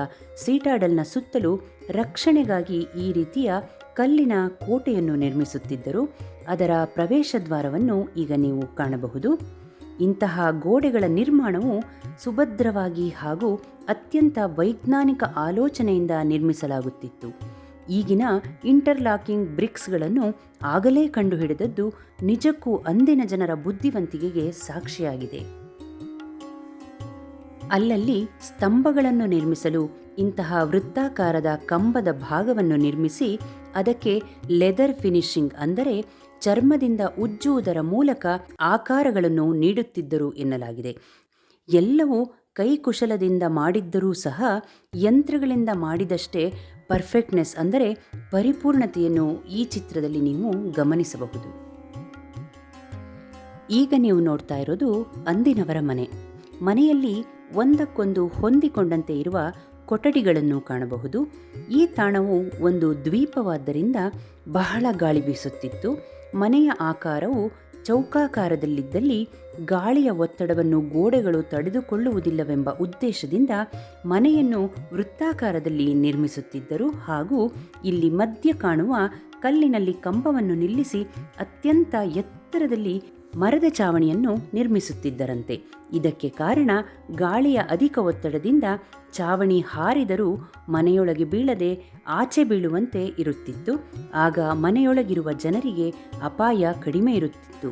ಸೀಟಾಡಲ್ನ ಸುತ್ತಲೂ ರಕ್ಷಣೆಗಾಗಿ ಈ ರೀತಿಯ ಕಲ್ಲಿನ ಕೋಟೆಯನ್ನು ನಿರ್ಮಿಸುತ್ತಿದ್ದರು. ಅದರ ಪ್ರವೇಶ ದ್ವಾರವನ್ನು ಈಗ ನೀವು ಕಾಣಬಹುದು. ಇಂತಹ ಗೋಡೆಗಳ ನಿರ್ಮಾಣವು ಸುಭದ್ರವಾಗಿ ಹಾಗೂ ಅತ್ಯಂತ ವೈಜ್ಞಾನಿಕ ಆಲೋಚನೆಯಿಂದ ನಿರ್ಮಿಸಲಾಗುತ್ತಿತ್ತು. ಈಗಿನ ಇಂಟರ್ಲಾಕಿಂಗ್ ಬ್ರಿಕ್ಸ್ಗಳನ್ನು ಆಗಲೇ ಕಂಡುಹಿಡಿದದ್ದು ನಿಜಕ್ಕೂ ಅಂದಿನ ಜನರ ಬುದ್ಧಿವಂತಿಕೆಗೆ ಸಾಕ್ಷಿಯಾಗಿದೆ. ಅಲ್ಲಲ್ಲಿ ಸ್ತಂಭಗಳನ್ನು ನಿರ್ಮಿಸಲು ಇಂತಹ ವೃತ್ತಾಕಾರದ ಕಂಬದ ಭಾಗವನ್ನು ನಿರ್ಮಿಸಿ ಅದಕ್ಕೆ ಲೆದರ್ ಫಿನಿಶಿಂಗ್ ಅಂದರೆ ಚರ್ಮದಿಂದ ಉಜ್ಜುವುದರ ಮೂಲಕ ಆಕಾರಗಳನ್ನು ನೀಡುತ್ತಿದ್ದರು ಎನ್ನಲಾಗಿದೆ. ಎಲ್ಲವೂ ಕೈಕುಶಲದಿಂದ ಮಾಡಿದ್ದರೂ ಸಹ ಯಂತ್ರಗಳಿಂದ ಮಾಡಿದಷ್ಟೇ ಪರ್ಫೆಕ್ಟ್ನೆಸ್ ಅಂದರೆ ಪರಿಪೂರ್ಣತೆಯನ್ನು ಈ ಚಿತ್ರದಲ್ಲಿ ನೀವು ಗಮನಿಸಬಹುದು. ಈಗ ನೀವು ನೋಡ್ತಾ ಇರೋದು ಅಂದಿನವರ ಮನೆ. ಮನೆಯಲ್ಲಿ ಒಂದಕ್ಕೊಂದು ಹೊಂದಿಕೊಂಡಂತೆ ಇರುವ ಕೊಠಡಿಗಳನ್ನು ಕಾಣಬಹುದು. ಈ ತಾಣವು ಒಂದು ದ್ವೀಪವಾದ್ದರಿಂದ ಬಹಳ ಗಾಳಿ ಬೀಸುತ್ತಿತ್ತು. ಮನೆಯ ಆಕಾರವು ಚೌಕಾಕಾರದಲ್ಲಿದ್ದಲ್ಲಿ ಗಾಳಿಯ ಒತ್ತಡವನ್ನು ಗೋಡೆಗಳು ತಡೆದುಕೊಳ್ಳುವುದಿಲ್ಲವೆಂಬ ಉದ್ದೇಶದಿಂದ ಮನೆಯನ್ನು ವೃತ್ತಾಕಾರದಲ್ಲಿ ನಿರ್ಮಿಸುತ್ತಿದ್ದರು. ಹಾಗೂ ಇಲ್ಲಿ ಮಧ್ಯ ಕಾಣುವ ಕಲ್ಲಿನಲ್ಲಿ ಕಂಬವನ್ನು ನಿಲ್ಲಿಸಿ ಅತ್ಯಂತ ಎತ್ತರದಲ್ಲಿ ಮರದ ಚಾವಣಿಯನ್ನು ನಿರ್ಮಿಸುತ್ತಿದ್ದರಂತೆ. ಇದಕ್ಕೆ ಕಾರಣ ಗಾಳಿಯ ಅಧಿಕ ಒತ್ತಡದಿಂದ ಚಾವಣಿ ಹಾರಿದರೂ ಮನೆಯೊಳಗೆ ಬೀಳದೆ ಆಚೆ ಬೀಳುವಂತೆ ಇರುತ್ತಿತ್ತು. ಆಗ ಮನೆಯೊಳಗಿರುವ ಜನರಿಗೆ ಅಪಾಯ ಕಡಿಮೆ ಇರುತ್ತಿತ್ತು.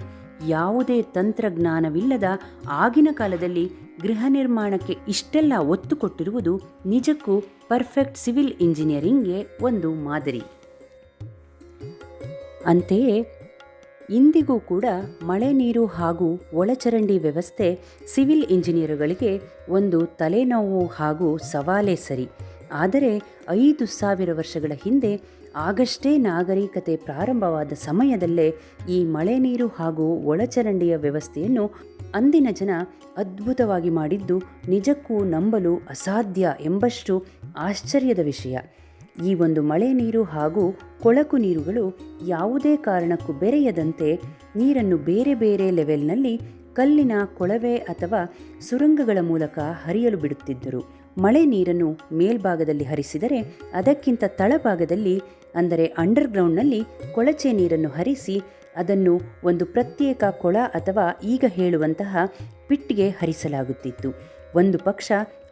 ಯಾವುದೇ ತಂತ್ರಜ್ಞಾನವಿಲ್ಲದ ಆಗಿನ ಕಾಲದಲ್ಲಿ ಗೃಹ ನಿರ್ಮಾಣಕ್ಕೆ ಇಷ್ಟೆಲ್ಲ ಒತ್ತು ಕೊಟ್ಟಿರುವುದು ನಿಜಕ್ಕೂ ಪರ್ಫೆಕ್ಟ್ ಸಿವಿಲ್ ಇಂಜಿನಿಯರಿಂಗ್ಗೆ ಒಂದು ಮಾದರಿ. ಅಂತೆಯೇ ಇಂದಿಗೂ ಕೂಡ ಮಳೆ ನೀರು ಹಾಗೂ ಒಳಚರಂಡಿ ವ್ಯವಸ್ಥೆ ಸಿವಿಲ್ ಇಂಜಿನಿಯರುಗಳಿಗೆ ಒಂದು ತಲೆನೋವು ಹಾಗೂ ಸವಾಲೇ ಸರಿ. ಆದರೆ 5,000 ವರ್ಷಗಳ ಹಿಂದೆ ಆಗಷ್ಟೇ ನಾಗರಿಕತೆ ಪ್ರಾರಂಭವಾದ ಸಮಯದಲ್ಲೇ ಈ ಮಳೆ ನೀರು ಹಾಗೂ ಒಳಚರಂಡಿಯ ವ್ಯವಸ್ಥೆಯನ್ನು ಅಂದಿನ ಜನ ಅದ್ಭುತವಾಗಿ ಮಾಡಿದ್ದು ನಿಜಕ್ಕೂ ನಂಬಲು ಅಸಾಧ್ಯ ಎಂಬಷ್ಟು ಆಶ್ಚರ್ಯದ ವಿಷಯ. ಈ ಒಂದು ಮಳೆ ನೀರು ಹಾಗೂ ಕೊಳಕು ನೀರುಗಳು ಯಾವುದೇ ಕಾರಣಕ್ಕೂ ಬೆರೆಯದಂತೆ ನೀರನ್ನು ಬೇರೆ ಬೇರೆ ಲೆವೆಲ್ನಲ್ಲಿ ಕಲ್ಲಿನ ಕೊಳವೆ ಅಥವಾ ಸುರಂಗಗಳ ಮೂಲಕ ಹರಿಯಲು ಬಿಡುತ್ತಿದ್ದರು. ಮಳೆ ನೀರನ್ನು ಮೇಲ್ಭಾಗದಲ್ಲಿ ಹರಿಸಿದರೆ ಅದಕ್ಕಿಂತ ತಳಭಾಗದಲ್ಲಿ ಅಂದರೆ ಅಂಡರ್ಗ್ರೌಂಡ್ನಲ್ಲಿ ಕೊಳಚೆ ನೀರನ್ನು ಹರಿಸಿ ಅದನ್ನು ಒಂದು ಪ್ರತ್ಯೇಕ ಕೊಳ ಅಥವಾ ಈಗ ಹೇಳುವಂತಹ ಪಿಟ್ಗೆ ಹರಿಸಲಾಗುತ್ತಿತ್ತು. ಒಂದು ಪಕ್ಷ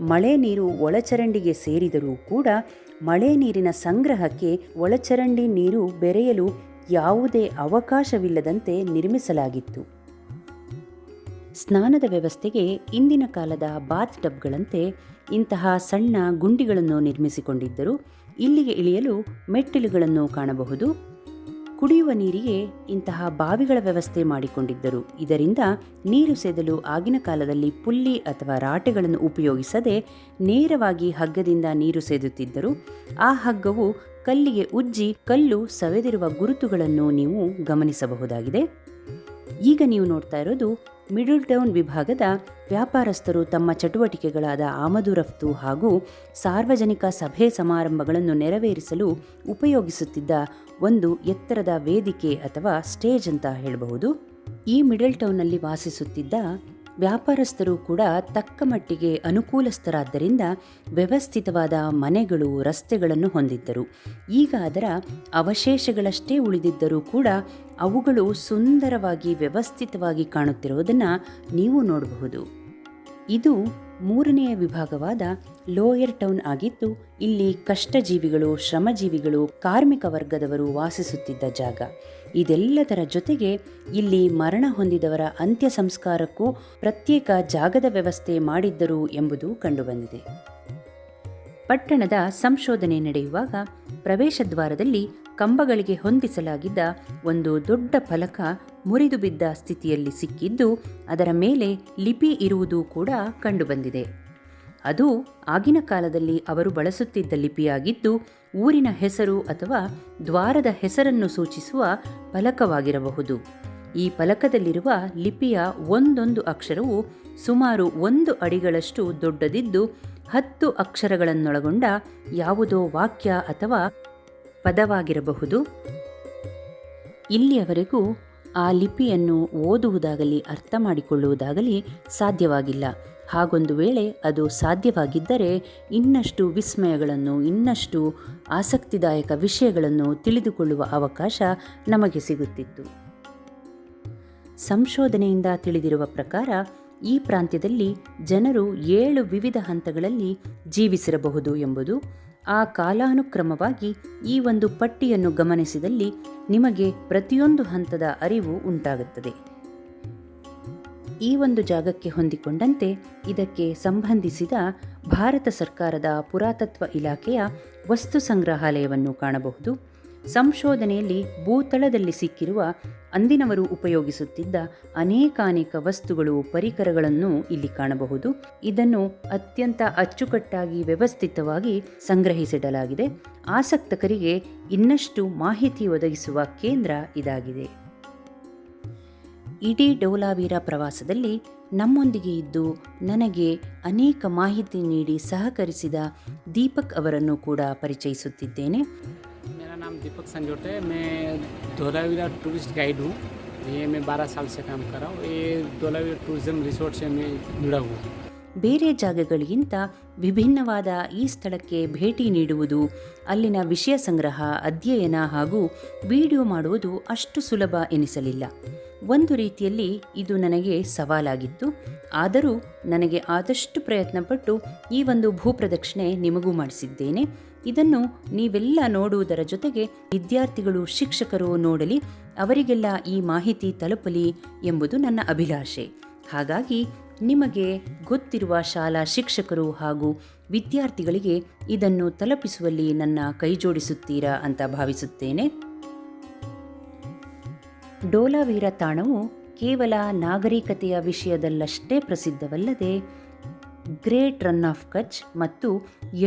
ಮಳೆ ನೀರು ಒಳಚರಂಡಿಗೆ ಸೇರಿದರೂ ಕೂಡ ಮಳೆ ನೀರಿನ ಸಂಗ್ರಹಕ್ಕೆ ಒಳಚರಂಡಿ ನೀರು ಬೆರೆಯಲು ಯಾವುದೇ ಅವಕಾಶವಿಲ್ಲದಂತೆ ನಿರ್ಮಿಸಲಾಗಿತ್ತು. ಸ್ನಾನದ ವ್ಯವಸ್ಥೆಗೆ ಇಂದಿನ ಕಾಲದ ಬಾತ್ ಟಬ್ಗಳಂತೆ ಇಂತಹ ಸಣ್ಣ ಗುಂಡಿಗಳನ್ನು ನಿರ್ಮಿಸಿಕೊಂಡಿದ್ದರು. ಇಲ್ಲಿಗೆ ಇಳಿಯಲು ಮೆಟ್ಟಿಲುಗಳನ್ನು ಕಾಣಬಹುದು. ಕುಡಿಯುವ ನೀರಿಗೆ ಇಂತಹ ಬಾವಿಗಳ ವ್ಯವಸ್ಥೆ ಮಾಡಿಕೊಂಡಿದ್ದರು. ಇದರಿಂದ ನೀರು ಸೇದಲು ಆಗಿನ ಕಾಲದಲ್ಲಿ ಪುಲ್ಲಿ ಅಥವಾ ರಾಟೆಗಳನ್ನು ಉಪಯೋಗಿಸದೆ ನೇರವಾಗಿ ಹಗ್ಗದಿಂದ ನೀರು ಸೇದುತ್ತಿದ್ದರು. ಆ ಹಗ್ಗವು ಕಲ್ಲಿಗೆ ಉಜ್ಜಿ ಕಲ್ಲು ಸವೆದಿರುವ ಗುರುತುಗಳನ್ನು ನೀವು ಗಮನಿಸಬಹುದಾಗಿದೆ. ಈಗ ನೀವು ನೋಡ್ತಾ ಇರೋದು ಮಿಡಲ್ ಟೌನ್ ವಿಭಾಗದ ವ್ಯಾಪಾರಸ್ಥರು ತಮ್ಮ ಚಟುವಟಿಕೆಗಳಾದ ಆಮದು ರಫ್ತು ಹಾಗೂ ಸಾರ್ವಜನಿಕ ಸಭೆ ಸಮಾರಂಭಗಳನ್ನು ನೆರವೇರಿಸಲು ಉಪಯೋಗಿಸುತ್ತಿದ್ದ ಒಂದು ಎತ್ತರದ ವೇದಿಕೆ ಅಥವಾ ಸ್ಟೇಜ್ ಅಂತ ಹೇಳಬಹುದು. ಈ ಮಿಡಲ್ ಟೌನ್ನಲ್ಲಿ ವಾಸಿಸುತ್ತಿದ್ದ ವ್ಯಾಪಾರಸ್ಥರು ಕೂಡ ತಕ್ಕ ಮಟ್ಟಿಗೆ ಅನುಕೂಲಸ್ಥರಾದ್ದರಿಂದ ವ್ಯವಸ್ಥಿತವಾದ ಮನೆಗಳು, ರಸ್ತೆಗಳನ್ನು ಹೊಂದಿದ್ದರು. ಈಗ ಅದರ ಅವಶೇಷಗಳಷ್ಟೇ ಉಳಿದಿದ್ದರೂ ಕೂಡ ಅವುಗಳು ಸುಂದರವಾಗಿ ವ್ಯವಸ್ಥಿತವಾಗಿ ಕಾಣುತ್ತಿರುವುದನ್ನು ನೀವು ನೋಡಬಹುದು. ಇದು ಮೂರನೆಯ ವಿಭಾಗವಾದ ಲೋಯರ್ ಟೌನ್ ಆಗಿದ್ದು, ಇಲ್ಲಿ ಕಷ್ಟಜೀವಿಗಳು, ಶ್ರಮಜೀವಿಗಳು, ಕಾರ್ಮಿಕ ವರ್ಗದವರು ವಾಸಿಸುತ್ತಿದ್ದ ಜಾಗ. ಇದೆಲ್ಲದರ ಜೊತೆಗೆ ಇಲ್ಲಿ ಮರಣ ಹೊಂದಿದವರ ಅಂತ್ಯ ಸಂಸ್ಕಾರಕ್ಕೂ ಪ್ರತ್ಯೇಕ ಜಾಗದ ವ್ಯವಸ್ಥೆ ಮಾಡಿದ್ದರು ಎಂಬುದು ಕಂಡುಬಂದಿದೆ. ಪಟ್ಟಣದ ಸಂಶೋಧನೆ ನಡೆಯುವಾಗ ಪ್ರವೇಶ ದ್ವಾರದಲ್ಲಿ ಕಂಬಗಳಿಗೆ ಹೊಂದಿಸಲಾಗಿದ್ದ ಒಂದು ದೊಡ್ಡ ಫಲಕ ಮುರಿದು ಬಿದ್ದ ಸ್ಥಿತಿಯಲ್ಲಿ ಸಿಕ್ಕಿದ್ದು, ಅದರ ಮೇಲೆ ಲಿಪಿ ಇರುವುದು ಕೂಡ ಕಂಡುಬಂದಿದೆ. ಅದು ಆಗಿನ ಕಾಲದಲ್ಲಿ ಅವರು ಬಳಸುತ್ತಿದ್ದ ಲಿಪಿಯಾಗಿದ್ದು, ಊರಿನ ಹೆಸರು ಅಥವಾ ದ್ವಾರದ ಹೆಸರನ್ನು ಸೂಚಿಸುವ ಫಲಕವಾಗಿರಬಹುದು. ಈ ಫಲಕದಲ್ಲಿರುವ ಲಿಪಿಯ ಒಂದೊಂದು ಅಕ್ಷರವು ಸುಮಾರು 1 ಅಡಿಗಳಷ್ಟು ದೊಡ್ಡದಿದ್ದು, 10 ಅಕ್ಷರಗಳನ್ನೊಳಗೊಂಡ ಯಾವುದೋ ವಾಕ್ಯ ಅಥವಾ ಪದವಾಗಿರಬಹುದು. ಇಲ್ಲಿಯವರೆಗೂ ಆ ಲಿಪಿಯನ್ನು ಓದುವುದಾಗಲಿ ಅರ್ಥ ಮಾಡಿಕೊಳ್ಳುವುದಾಗಲಿ ಸಾಧ್ಯವಾಗಿಲ್ಲ. ಹಾಗೊಂದು ವೇಳೆ ಅದು ಸಾಧ್ಯವಾಗಿದ್ದರೆ ಇನ್ನಷ್ಟು ವಿಸ್ಮಯಗಳನ್ನು, ಇನ್ನಷ್ಟು ಆಸಕ್ತಿದಾಯಕ ವಿಷಯಗಳನ್ನು ತಿಳಿದುಕೊಳ್ಳುವ ಅವಕಾಶ ನಮಗೆ ಸಿಗುತ್ತಿತ್ತು. ಸಂಶೋಧನೆಯಿಂದ ತಿಳಿದಿರುವ ಪ್ರಕಾರ ಈ ಪ್ರಾಂತ್ಯದಲ್ಲಿ ಜನರು 7 ವಿವಿಧ ಹಂತಗಳಲ್ಲಿ ಜೀವಿಸಿರಬಹುದು ಎಂಬುದು. ಆ ಕಾಲಾನುಕ್ರಮವಾಗಿ ಈ ಒಂದು ಪಟ್ಟಿಯನ್ನು ಗಮನಿಸಿದಲ್ಲಿ ನಿಮಗೆ ಪ್ರತಿಯೊಂದು ಹಂತದ ಅರಿವು ಉಂಟಾಗುತ್ತದೆ. ಈ ಒಂದು ಜಾಗಕ್ಕೆ ಹೊಂದಿಕೊಂಡಂತೆ ಇದಕ್ಕೆ ಸಂಬಂಧಿಸಿದ ಭಾರತ ಸರ್ಕಾರದ ಪುರಾತತ್ವ ಇಲಾಖೆಯ ವಸ್ತು ಸಂಗ್ರಹಾಲಯವನ್ನು ಕಾಣಬಹುದು. ಸಂಶೋಧನೆಯಲ್ಲಿ ಭೂತಳದಲ್ಲಿ ಸಿಕ್ಕಿರುವ ಅಂದಿನವರು ಉಪಯೋಗಿಸುತ್ತಿದ್ದ ಅನೇಕಾನೇಕ ವಸ್ತುಗಳು, ಪರಿಕರಗಳನ್ನು ಇಲ್ಲಿ ಕಾಣಬಹುದು. ಇದನ್ನು ಅತ್ಯಂತ ಅಚ್ಚುಕಟ್ಟಾಗಿ ವ್ಯವಸ್ಥಿತವಾಗಿ ಸಂಗ್ರಹಿಸಿಡಲಾಗಿದೆ. ಆಸಕ್ತಕರಿಗೆ ಇನ್ನಷ್ಟು ಮಾಹಿತಿ ಒದಗಿಸುವ ಕೇಂದ್ರ ಇದಾಗಿದೆ. ಇಡೀ ಧೋಲಾವೀರ ಪ್ರವಾಸದಲ್ಲಿ ನಮ್ಮೊಂದಿಗೆ ಇದ್ದು ನನಗೆ ಅನೇಕ ಮಾಹಿತಿ ನೀಡಿ ಸಹಕರಿಸಿದ ದೀಪಕ್ ಅವರನ್ನು ಕೂಡ ಪರಿಚಯಿಸುತ್ತಿದ್ದೇನೆ. मेरा नाम दीपक संजोटे है। मैं धोलावीरा टूरिस्ट गाइड हूँ। ये मैं 12 साल से काम कर रहा हूँ। ये धोलावीरा टूरिज्म रिसोर्ट से मैं जुड़ा हुआ हूँ। ಬೇರೆ ಜಾಗಗಳಿಗಿಂತ ವಿಭಿನ್ನವಾದ ಈ ಸ್ಥಳಕ್ಕೆ ಭೇಟಿ ನೀಡುವುದು, ಅಲ್ಲಿನ ವಿಷಯ ಸಂಗ್ರಹ, ಅಧ್ಯಯನ ಹಾಗೂ ವಿಡಿಯೋ ಮಾಡುವುದು ಅಷ್ಟು ಸುಲಭ ಎನಿಸಲಿಲ್ಲ. ಒಂದು ರೀತಿಯಲ್ಲಿ ಇದು ನನಗೆ ಸವಾಲಾಗಿತ್ತು. ಆದರೂ ನನಗೆ ಆದಷ್ಟು ಪ್ರಯತ್ನಪಟ್ಟು ಈ ಒಂದು ಭೂಪ್ರದಕ್ಷಿಣೆ ನಿಮಗೂ ಮಾಡಿಸಿದ್ದೇನೆ. ಇದನ್ನು ನೀವೆಲ್ಲ ನೋಡುವುದರ ಜೊತೆಗೆ ವಿದ್ಯಾರ್ಥಿಗಳು, ಶಿಕ್ಷಕರು ನೋಡಲಿ, ಅವರಿಗೆಲ್ಲ ಈ ಮಾಹಿತಿ ತಲುಪಲಿ ಎಂಬುದು ನನ್ನ ಅಭಿಲಾಷೆ. ಹಾಗಾಗಿ ನಿಮಗೆ ಗೊತ್ತಿರುವ ಶಾಲಾ ಶಿಕ್ಷಕರು ಹಾಗೂ ವಿದ್ಯಾರ್ಥಿಗಳಿಗೆ ಇದನ್ನು ತಲುಪಿಸುವಲ್ಲಿ ನನ್ನ ಕೈಜೋಡಿಸುತ್ತೀರಾ ಅಂತ ಭಾವಿಸುತ್ತೇನೆ. ಧೋಲಾವೀರ ತಾಣವು ಕೇವಲ ನಾಗರಿಕತೆಯ ವಿಷಯದಲ್ಲಷ್ಟೇ ಪ್ರಸಿದ್ಧವಲ್ಲದೆ ಗ್ರೇಟ್ ರನ್ ಆಫ್ ಕಚ್ ಮತ್ತು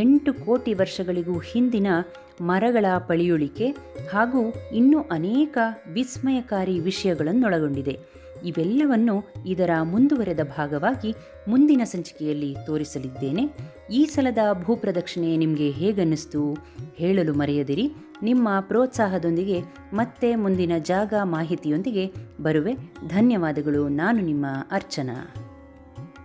8 ಕೋಟಿ ವರ್ಷಗಳಿಗೂ ಹಿಂದಿನ ಮರಗಳ ಪಳಿಯುಳಿಕೆ ಹಾಗೂ ಇನ್ನೂ ಅನೇಕ ವಿಸ್ಮಯಕಾರಿ ವಿಷಯಗಳನ್ನೊಳಗೊಂಡಿದೆ. ಇವೆಲ್ಲವನ್ನು ಇದರ ಮುಂದುವರೆದ ಭಾಗವಾಗಿ ಮುಂದಿನ ಸಂಚಿಕೆಯಲ್ಲಿ ತೋರಿಸಲಿದ್ದೇನೆ. ಈ ಸಲದ ಭೂಪ್ರದಕ್ಷಿಣೆ ನಿಮಗೆ ಹೇಗನ್ನಿಸ್ತು ಹೇಳಲು ಮರೆಯದಿರಿ. ನಿಮ್ಮ ಪ್ರೋತ್ಸಾಹದೊಂದಿಗೆ ಮತ್ತೆ ಮುಂದಿನ ಜಾಗ ಮಾಹಿತಿಯೊಂದಿಗೆ ಬರುವೆ. ಧನ್ಯವಾದಗಳು. ನಾನು ನಿಮ್ಮ ಅರ್ಚನಾ.